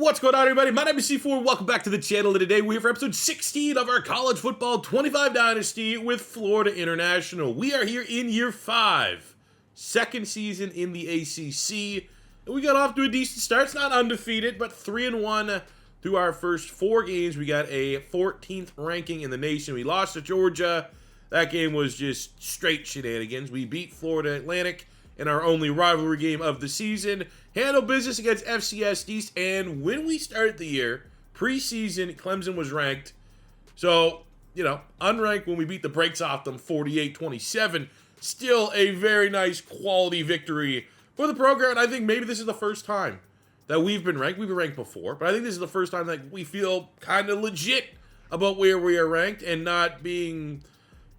What's going on, everybody? My name is C4. Welcome back to the channel. And today we're here for episode 16 of our college football 25 Dynasty with Florida International. We are here in year 5, second season in the ACC. And we got off to a decent start. It's not undefeated, but 3-1 through our first 4 games. We got a 14th ranking in the nation. We lost to Georgia. That game was just straight shenanigans. We beat Florida Atlantic in our only rivalry game of the season. Handle business against FCS East, and when we started the year, preseason, Clemson was ranked. So, unranked when we beat the brakes off them 48-27. Still a very nice quality victory for the program, and I think maybe this is the first time that we've been ranked. We've been ranked before, but I think this is the first time that we feel kind of legit about where we are ranked and not being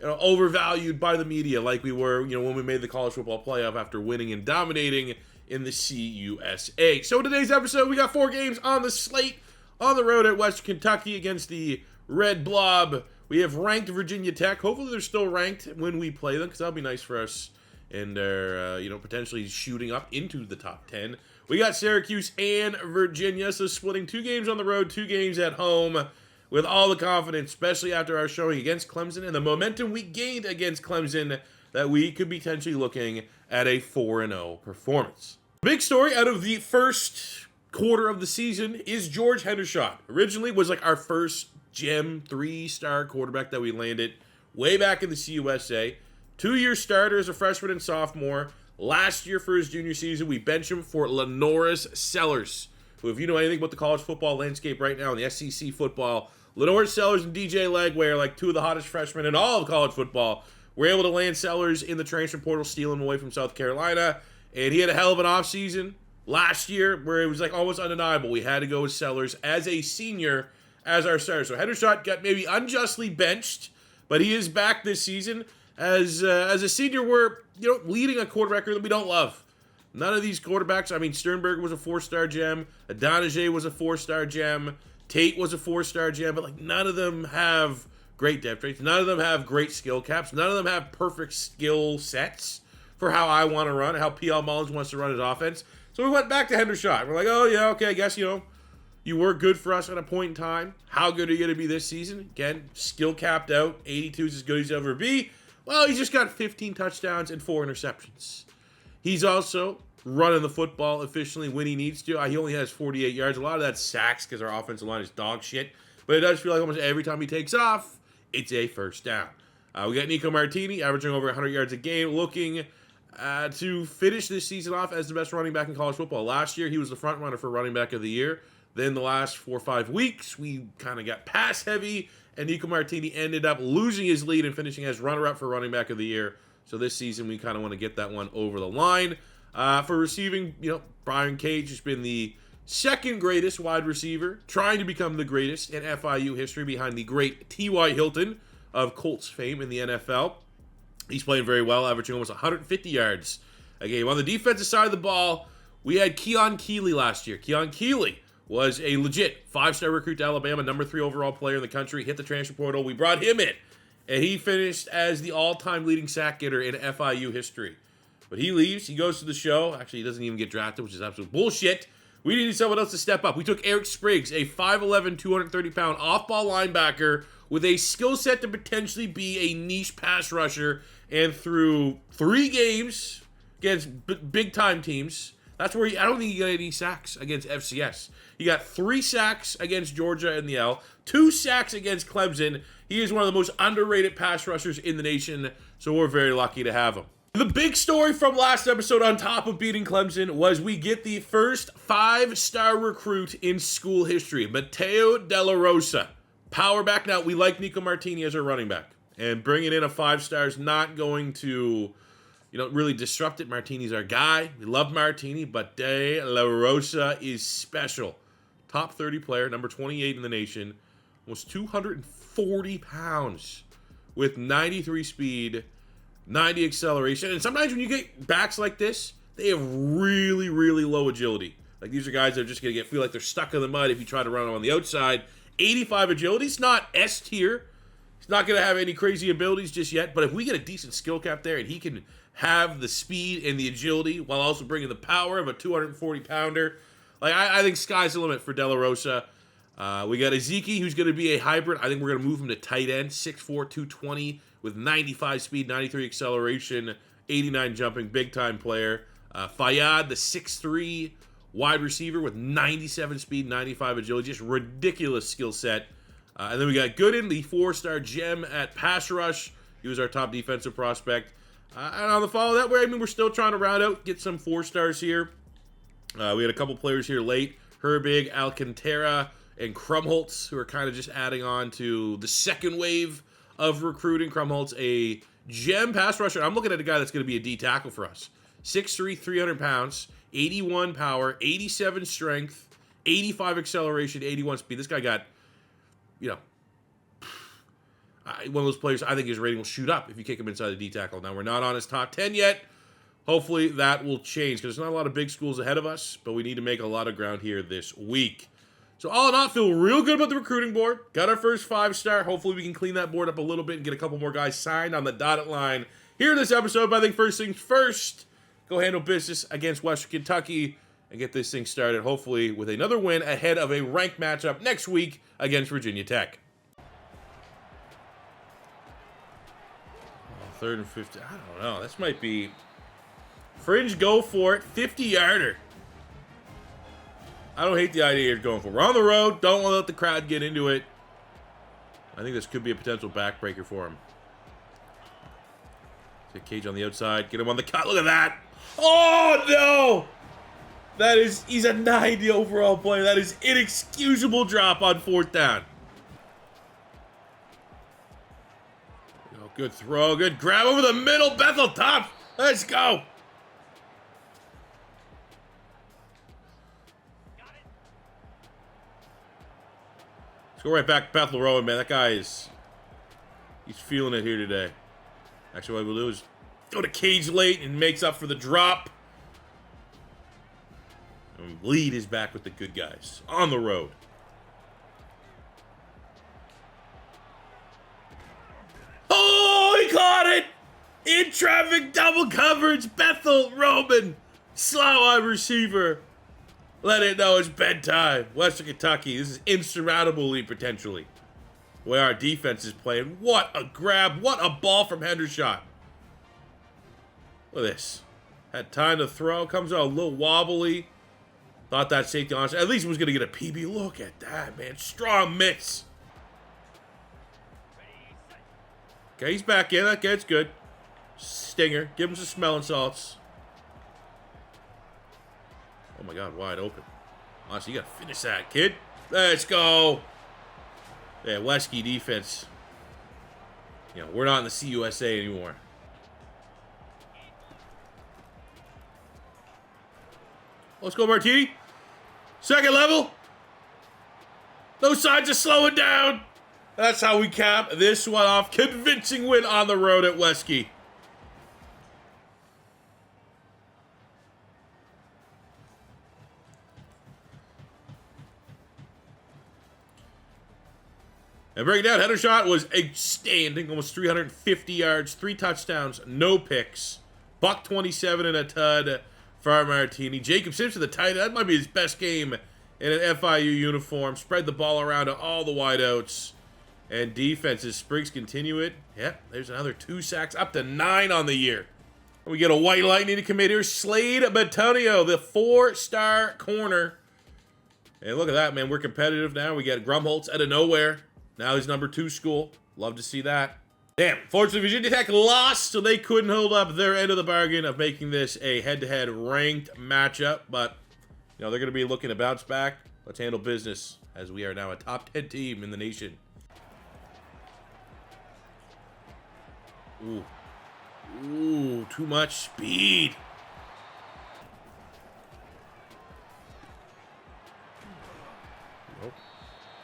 overvalued by the media like we were, when we made the college football playoff after winning and dominating in the CUSA. So today's episode, we got 4 games on the slate on the road at Western Kentucky against the Red Blob. We have ranked Virginia Tech. Hopefully they're still ranked when we play them, because that'll be nice for us, and they're potentially shooting up into the top 10. We got Syracuse and Virginia, so splitting 2 games on the road, 2 games at home, with all the confidence, especially after our showing against Clemson and the momentum we gained against Clemson, that we could be potentially looking at a 4-0 performance. Big story out of the first quarter of the season is George Hendershot. Originally was like our first gem 3-star quarterback that we landed way back in the CUSA. 2-year starter as a freshman and sophomore. Last year for his junior season, we benched him for Lenoris Sellers, who, if you know anything about the college football landscape right now in the SEC football, Lenoris Sellers and DJ Legway are like 2 of the hottest freshmen in all of college football. We're able to land Sellers in the transfer portal, steal him away from South Carolina. And he had a hell of an offseason last year where it was like almost undeniable. We had to go with Sellers as a senior as our starter. So Hendershot got maybe unjustly benched, but he is back this season. As a senior, we're leading a quarterback that we don't love. None of these quarterbacks, Sternberger was a 4-star gem. Adonijay was a 4-star gem. Tate was a 4-star gem, but none of them have great depth traits. None of them have great skill caps. None of them have perfect skill sets for how I want to run, how P.L. Mullins wants to run his offense. So we went back to Hendershot. We're like, oh yeah, okay, I guess, you were good for us at a point in time. How good are you going to be this season? Again, skill capped out. 82 is as good as he'll ever be. Well, he's just got 15 touchdowns and 4 interceptions. He's also running the football efficiently when he needs to. He only has 48 yards. A lot of that's sacks because our offensive line is dog shit. But it does feel like almost every time he takes off, it's a first down. We got Nico Martini averaging over 100 yards a game, looking to finish this season off as the best running back in college football. Last year, he was the front runner for running back of the year. Then the last 4 or 5 weeks, we kind of got pass heavy, and Nico Martini ended up losing his lead and finishing as runner-up for running back of the year. So this season, we kind of want to get that one over the line. For receiving, Brian Cage has been the second greatest wide receiver, trying to become the greatest in FIU history behind the great T.Y. Hilton of Colts fame in the NFL. He's playing very well, averaging almost 150 yards a game. On the defensive side of the ball, we had Keon Keeley last year. Keon Keeley was a legit 5-star recruit to Alabama, number 3 overall player in the country, hit the transfer portal. We brought him in, and he finished as the all-time leading sack getter in FIU history. But he leaves. He goes to the show. Actually, he doesn't even get drafted, which is absolute bullshit. We needed someone else to step up. We took Eric Spriggs, a 5'11", 230-pound off-ball linebacker with a skill set to potentially be a niche pass rusher, and through 3 games against big-time teams, that's where I don't think he got any sacks against FCS. He got 3 sacks against Georgia in the L, 2 sacks against Clemson. He is one of the most underrated pass rushers in the nation, so we're very lucky to have him. The big story from last episode, on top of beating Clemson, was we get the first 5-star recruit in school history, Mateo De La Rosa. Power back. Now, we like Nico Martini as our running back, and bringing in a 5-star is not going to, really disrupt it. Martini's our guy. We love Martini, but De La Rosa is special. Top 30 player, number 28 in the nation, almost 240 pounds with 93 speed, 90 acceleration. And sometimes when you get backs like this, they have really, really low agility. Like, these are guys that are just going to feel like they're stuck in the mud if you try to run them on the outside. 85 agility. It's not S tier. He's not going to have any crazy abilities just yet. But if we get a decent skill cap there and he can have the speed and the agility while also bringing the power of a 240-pounder, Like, I think sky's the limit for De La Rosa. We got Ezeki, who's going to be a hybrid. I think we're going to move him to tight end, 6'4", 220, with 95 speed, 93 acceleration, 89 jumping, big-time player. Fayyad, the 6'3", wide receiver with 97 speed, 95 agility, just ridiculous skill set. And then we got Gooden, the 4-star gem at pass rush. He was our top defensive prospect. And on the follow that way, I mean, we're still trying to round out, get some 4-stars here. We had a couple players here late. Herbig, Alcantara, and Krumholtz, who are kind of just adding on to the second wave of recruiting. Krumholtz, a gem pass rusher. I'm looking at a guy that's going to be a D tackle for us. 6'3", 300 pounds, 81 power, 87 strength, 85 acceleration, 81 speed. This guy got, you know, one of those players, I think his rating will shoot up if you kick him inside the D tackle. Now, we're not on his top 10 yet. Hopefully that will change because there's not a lot of big schools ahead of us, but we need to make a lot of ground here this week. So all in all, feel real good about the recruiting board. Got our first 5-star. Hopefully we can clean that board up a little bit and get a couple more guys signed on the dotted line here in this episode. But I think first things first, go handle business against Western Kentucky and get this thing started, hopefully with another win ahead of a ranked matchup next week against Virginia Tech. 3rd and 50. I don't know. This might be... Fringe, go for it. 50-yarder. I don't hate the idea you're going for. We're on the road. Don't want to let the crowd get into it. I think this could be a potential backbreaker for him. Get Cage on the outside. Get him on the cut. Look at that. Oh, no. That is... He's a 90 overall player. That is inexcusable drop on 4th down. Oh, good throw. Good grab over the middle. Bethel top. Let's go. Let's go right back Bethel Rowan, man. That guy is... He's feeling it here today. Actually, what we'll do is go to Cage late and makes up for the drop. And lead is back with the good guys on the road. Oh, he caught it! In traffic, double coverage. Bethel Roman, slot wide receiver. Let it know it's bedtime. Western Kentucky, this is insurmountable lead potentially. The way our defense is playing. What a grab. What a ball from Hendershot. Look at this. Had time to throw. Comes out a little wobbly. Thought that safety on. At least he was going to get a PB. Look at that, man. Strong mix. Okay, he's back in. Okay, it's good. Stinger. Give him some smelling salts. Oh my God, wide open. Honestly, you got to finish that, kid. Let's go. Yeah, Wesky defense. You know, we're not in the CUSA anymore. Let's go, Martini. Second level. No signs of slowing down. That's how we cap this one off. Convincing win on the road at Wesky. And breaking down, Hendershot was outstanding, almost 350 yards, 3 touchdowns, no picks. $127 and a tud for Martini. Jacob Simpson, the tight end, that might be his best game in an FIU uniform. Spread the ball around to all the wideouts. And defenses, Spriggs continue it. Yep, there's another 2 sacks, up to 9 on the year. And we get a White Lightning to commit here. Slade Batonio, the 4-star corner. And look at that, man. We're competitive now. We got Grumholtz out of nowhere. Now he's number 2 school. Love to see that. Damn. Fortunately, Virginia Tech lost, so they couldn't hold up their end of the bargain of making this a head-to-head ranked matchup. But, you know, they're going to be looking to bounce back. Let's handle business as we are now a top 10 team in the nation. Ooh. Ooh, too much speed. Nope.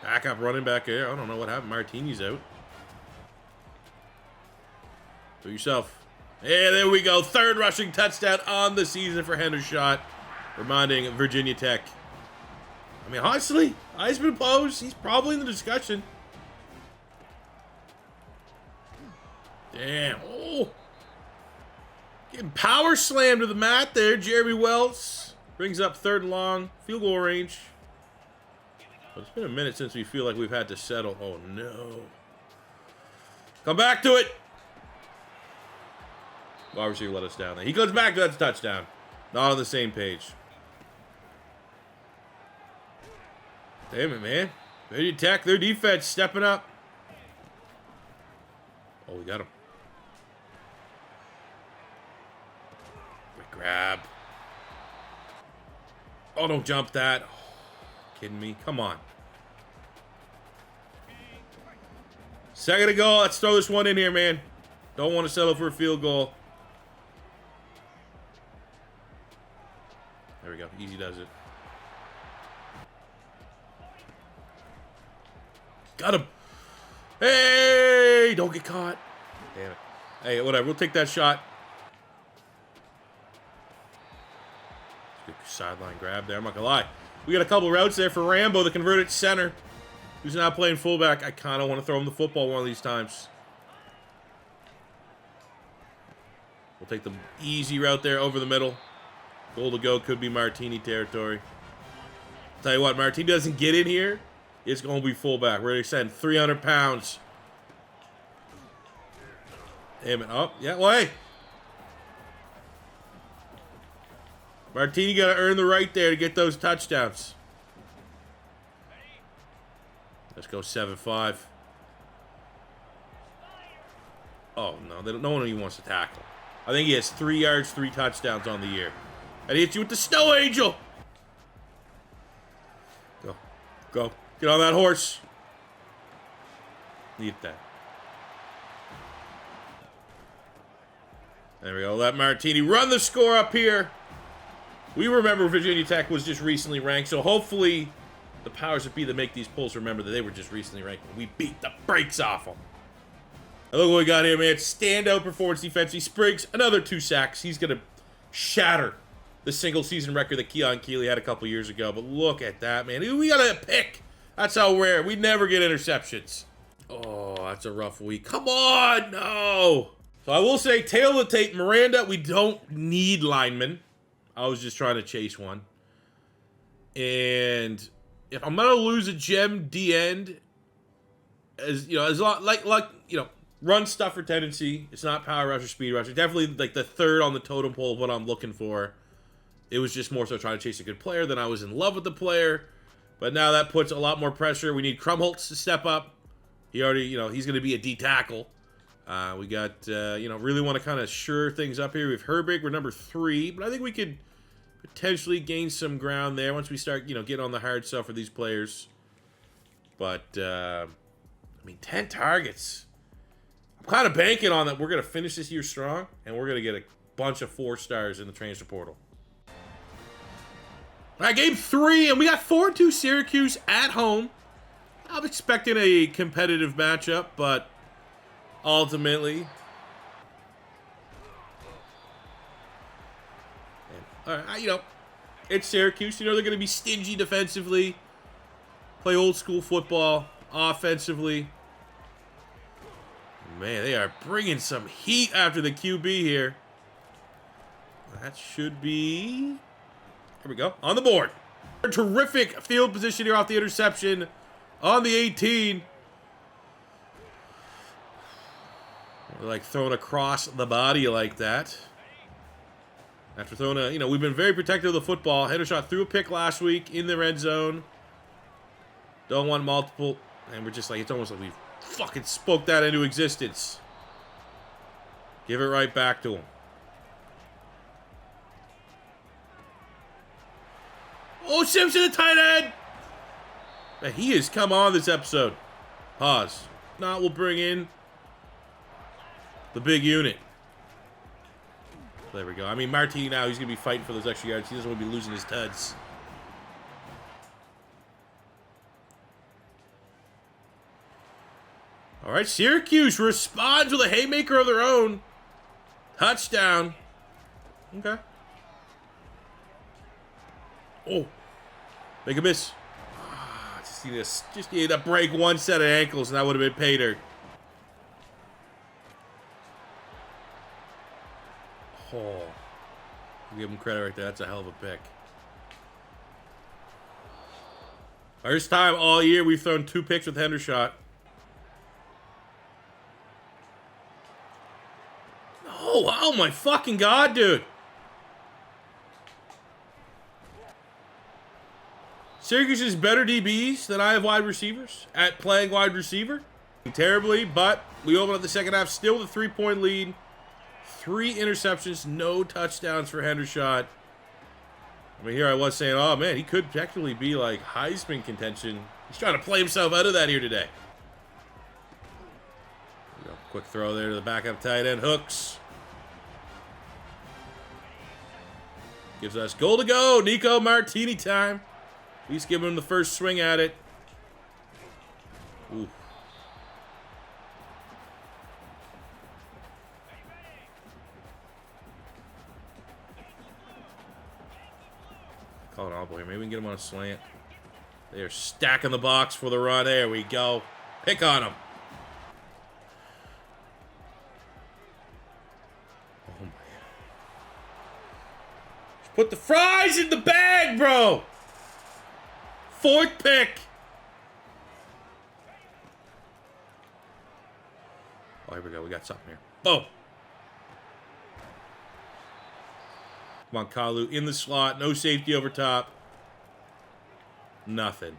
Backup running back there. I don't know what happened. Martini's out. Do yourself. Yeah, there we go. 3rd rushing touchdown on the season for Hendershot. Reminding Virginia Tech. I mean, honestly, Heisman pose, he's probably in the discussion. Damn. Oh. Getting power slammed to the mat there, Jeremy Wells. Brings up 3rd and long. Field goal range. But it's been a minute since we feel like we've had to settle. Oh, no. Come back to it. Wide receiver let us down there. He goes back. That's a touchdown. Not on the same page. Damn it, man. Ready to attack their defense. Stepping up. Oh, we got him. Quick grab. Oh, don't jump that. Oh, kidding me? Come on. Second to go. Let's throw this one in here, man. Don't want to settle for a field goal. There we go. Easy does it. Got him. Hey, don't get caught. Damn it. Hey, whatever. We'll take that shot. Good sideline grab there. I'm not going to lie. We got a couple routes there for Rambo, the converted center, who's now playing fullback. I kind of want to throw him the football one of these times. We'll take the easy route there over the middle. Goal to go could be Martini territory. Tell you what, Martini doesn't get in here, it's going to be fullback. We're going to send 300 pounds. Damn it. Oh, yeah, well, hey. Martini got to earn the right there to get those touchdowns. Let's go 7-5. Oh, no. No one even wants to tackle. I think he has 3 yards, 3 touchdowns on the year. And he hits you with the Snow Angel. Go. Go. Get on that horse. Need that. There we go. Let Martini run the score up here. We remember Virginia Tech was just recently ranked, so hopefully the powers that be that make these polls remember that they were just recently ranked. We beat the brakes off them. And look what we got here, man. Standout performance defensively. Spriggs, another 2 sacks. He's going to shatter the single-season record that Keon Keeley had a couple years ago. But look at that, man. We got a pick. That's how rare. We never get interceptions. Oh, that's a rough week. Come on, no. So I will say, tail of the tape, Miranda, we don't need linemen. I was just trying to chase one. And if I'm going to lose a gem D-end, as you know, as like you know, run stuffer tendency. It's not power rush or speed rush. It's definitely like the 3rd on the totem pole of what I'm looking for. It was just more so trying to chase a good player than I was in love with the player. But now that puts a lot more pressure. We need Krumholtz to step up. He already, you know, he's going to be a D tackle. We got, you know, really want to kind of sure things up here. We have Herbig. We're number 3. But I think we could potentially gain some ground there once we start, you know, getting on the hard stuff for these players. But, I mean, 10 targets. I'm kind of banking on that we're going to finish this year strong, and we're going to get a bunch of 4 stars in the transfer portal. All right, game 3, and we got 4-2 Syracuse at home. I'm expecting a competitive matchup, but ultimately... All right, you know, it's Syracuse. You know they're going to be stingy defensively, play old school football offensively. Man, they are bringing some heat after the QB here. That should be... Here we go. On the board. Terrific field position here off the interception on the 18. We're like throwing across the body like that. After throwing a, you know, we've been very protective of the football. Header shot through a pick last week in the red zone. Don't want multiple. And we're just like, it's almost like we fucking spoke that into existence. Give it right back to him. Oh, Simpson, the tight end. Man, he has come on this episode. Pause. Now we'll bring in the big unit. There we go. I mean, Martini now, he's going to be fighting for those extra yards. He doesn't want to be losing his tuds. All right, Syracuse responds with a haymaker of their own. Touchdown. Okay. Oh. Make a miss. Just need to break one set of ankles, and that would have been pay dirt. Oh. Give him credit right there. That's a hell of a pick. First time all year we've thrown 2 picks with Hendershot. Oh my fucking God, dude. Syracuse is better DBs than I have wide receivers at playing wide receiver. Terribly, but we open up the second half still with a 3-point lead. 3 interceptions, no touchdowns for Hendershot. I mean, here I was saying, oh man, he could technically be like Heisman contention. He's trying to play himself out of that here today. Quick throw there to the backup tight end, Hooks. Gives us goal to go. Nico Martini time. At least give him the first swing at it. Ooh. Call an audible here. Maybe we can get him on a slant. They're stacking the box for the run. There we go. Pick on him. Oh my. Just put the fries in the bag, bro. 4th pick. Oh, here we go. We got something here. Boom. Come on, Kalu in the slot. No safety over top. Nothing.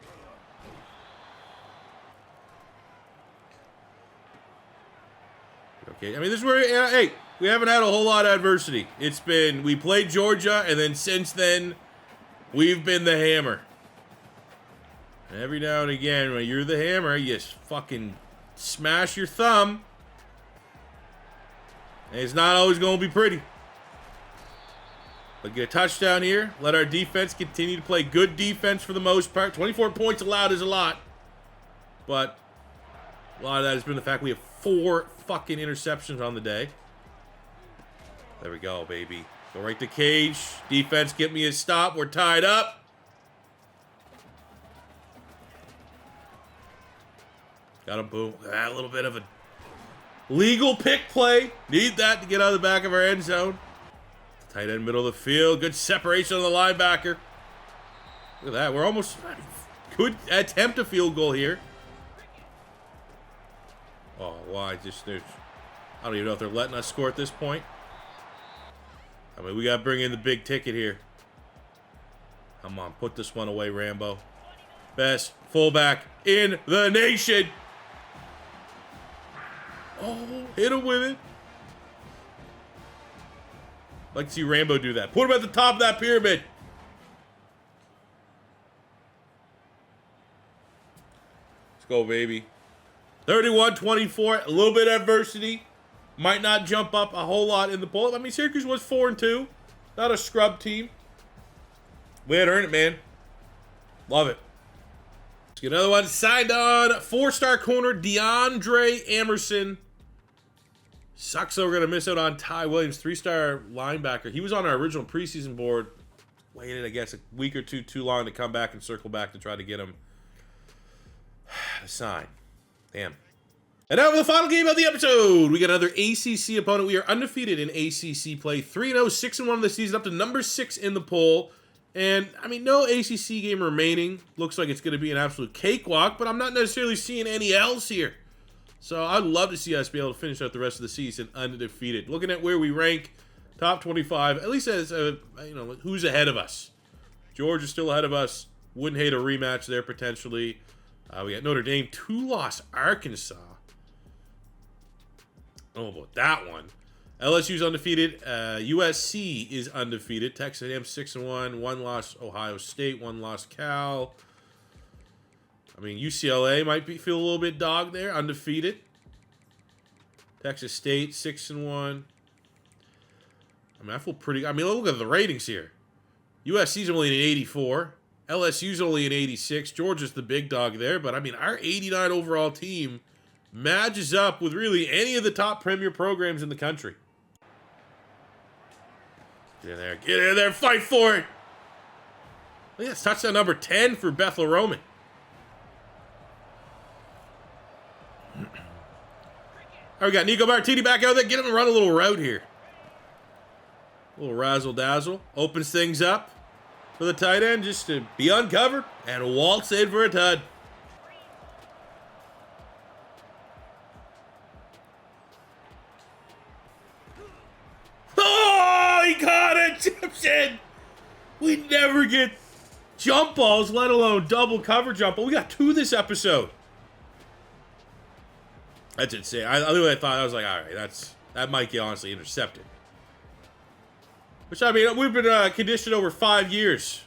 Okay, I mean, this is where, hey, we haven't had a whole lot of adversity. It's been, we played Georgia, and then since then, we've been the hammer. And every now and again, when you're the hammer, you just fucking smash your thumb. And it's not always going to be pretty. But get a touchdown here. Let our defense continue to play good defense for the most part. 24 points allowed is a lot. But a lot of that has been the fact we have 4 fucking interceptions on the day. There we go, baby. Go right to Cage. Defense, get me a stop. We're tied up. Got him, boom. A little bit of a legal pick play. Need that to get out of the back of our end zone. Tight end, middle of the field. Good separation on the linebacker. Look at that. We're almost... Could attempt a field goal here. Oh, why? Just there's... I don't even know if they're letting us score at this point. I mean, we got to bring in the big ticket here. Come on. Put this one away, Rambo. Best fullback in the nation. Oh, hit him with it. I'd like to see Rambo do that. Put him at the top of that pyramid. Let's go, baby. 31-24. A little bit of adversity. Might not jump up a whole lot in the poll. I mean, Syracuse was 4-2. Not a scrub team. We had to earn it, man. Love it. Let's get another one signed on. 4-star corner, DeAndre Emerson. Sucks though, we're going to miss out on Ty Williams, 3-star linebacker. He was on our original preseason board. Waited, I guess, a week or two too long to come back and circle back to try to get him to sign. Damn. And now for the final game of the episode. We got another ACC opponent. We are undefeated in ACC play. 3-0, 6-1 of the season, up to number 6 in the poll. And, I mean, no ACC game remaining. Looks like it's going to be an absolute cakewalk, but I'm not necessarily seeing any L's here. So I'd love to see us be able to finish out the rest of the season undefeated. Looking at where we rank, top 25, at least as, you know, who's ahead of us. Georgia's still ahead of us. Wouldn't hate a rematch there potentially. We got Notre Dame, 2-loss Arkansas. I don't know about that one. LSU's undefeated. USC is undefeated. Texas A&M 6-1. 1-loss Ohio State. 1-loss Cal. I mean, UCLA might feel a little bit dogged there. Undefeated. Texas State 6-1. I mean, I feel pretty... I mean, look at the ratings here. USC's only an 84. LSU's only an 86. Georgia's the big dog there. But, I mean, our 89 overall team matches up with really any of the top premier programs in the country. Get in there. Get in there. Fight for it. I think that's touchdown number 10 for Bethel Roman. All right, we got Nico Martini back out there. Get him to run a little route here. A little razzle-dazzle. Opens things up. for the tight end just to be uncovered and waltz in for a tud. Oh, he caught it! Chips in! We never get jump balls, let alone double cover jump ball. We got 2 this episode. That's insane. I literally thought, I was like, all right, that might get honestly intercepted. Which, I mean, we've been conditioned over 5 years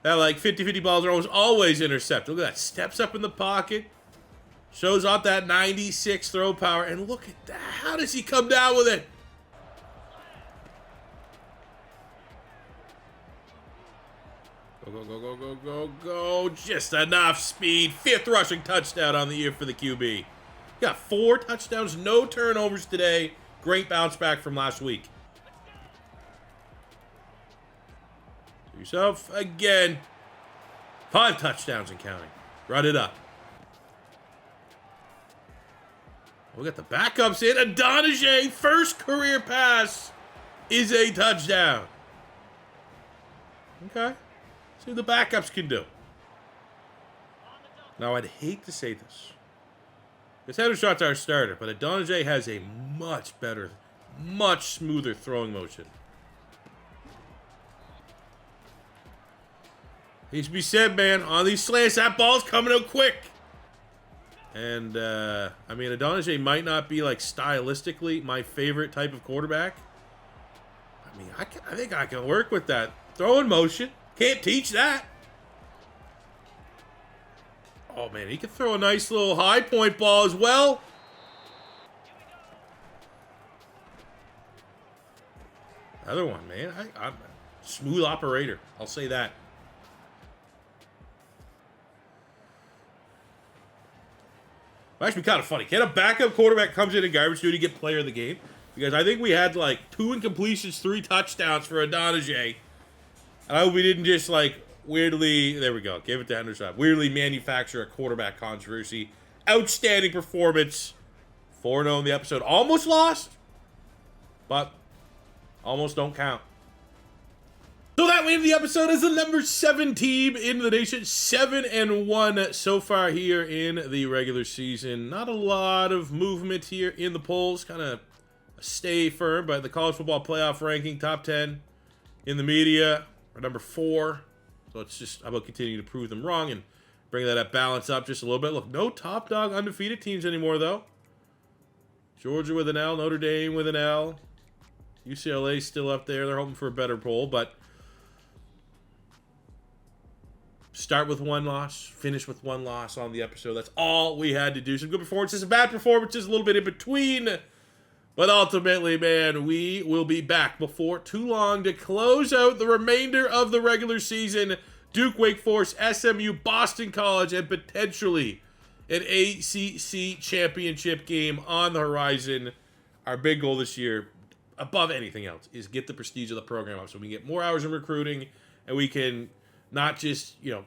that like 50-50 balls are always intercepted. Look at that. Steps up in the pocket. Shows off that 96 throw power. And look at that. How does he come down with it? Go, go, go, go, go, go. Just enough speed. 5th rushing touchdown on the year for the QB. Got 4 touchdowns, no turnovers today. Great bounce back from last week. Do yourself again. 5 touchdowns and counting. Run it up. We got the backups in. Adonijay, first career pass is a touchdown. Okay. See what the backups can do. Now, I'd hate to say this. Because Henderson's our starter, but Adonijay has a much better, much smoother throwing motion. Needs to be said, man. On these slants, that ball's coming out quick. And, I mean, Adonijay might not be, like, stylistically my favorite type of quarterback. I mean, I think I can work with that. Throwing motion. Can't teach that. Oh, man, he can throw a nice little high point ball as well. Another one, man. I'm a smooth operator. I'll say that. Actually, kind of funny. Can a backup quarterback comes in garbage duty get player of the game? Because I think we had like 2 incompletions, 3 touchdowns for Adonijay. And I hope we didn't just like weirdly, there we go, give it to Henderson. Weirdly manufacture a quarterback controversy. Outstanding performance. 4-0 in the episode. Almost lost, but almost don't count. So that way the episode is the number 7 team in the nation. 7-1 so far here in the regular season. Not a lot of movement here in the polls. Kind of stay firm, but the college football playoff ranking, top 10 in the media, are number 4. So it's just about continuing to prove them wrong and bring that balance up just a little bit. Look, no top dog undefeated teams anymore, though. Georgia with an L, Notre Dame with an L. UCLA still up there. They're hoping for a better poll, but start with 1 loss, finish with 1 loss on the episode. That's all we had to do. Some good performances, some bad performances, a little bit in between. But ultimately, man, we will be back before too long to close out the remainder of the regular season. Duke, Wake Forest, SMU, Boston College, and potentially an ACC championship game on the horizon. Our big goal this year, above anything else, is get the prestige of the program up so we can get more hours in recruiting and we can not just, you know,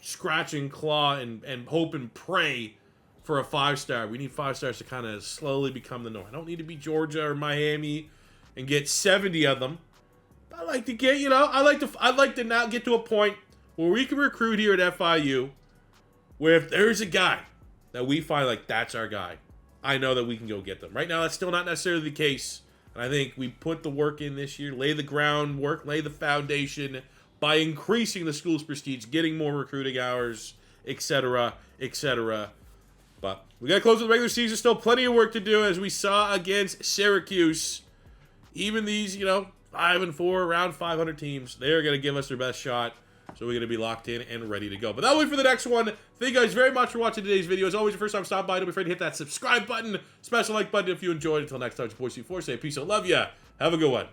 scratch and claw and hope and pray for a 5-star. We need 5 stars to kind of slowly become the norm. I don't need to be Georgia or Miami and get 70 of them. But I like to get, you know, I'd like to now get to a point where we can recruit here at FIU where if there's a guy that we find like that's our guy, I know that we can go get them. Right now, that's still not necessarily the case. And I think we put the work in this year, lay the groundwork, lay the foundation by increasing the school's prestige, getting more recruiting hours, etc., etc. But we got to close with the regular season. Still plenty of work to do, as we saw against Syracuse. Even these, you know, 5-4, around 500 teams, they're going to give us their best shot. So we're going to be locked in and ready to go. But that'll wait for the next one. Thank you guys very much for watching today's video. As always, your first time stopping by, don't be afraid to hit that subscribe button, smash the like button if you enjoyed. Until next time, it's your boy C4. Say peace out, love ya. Have a good one.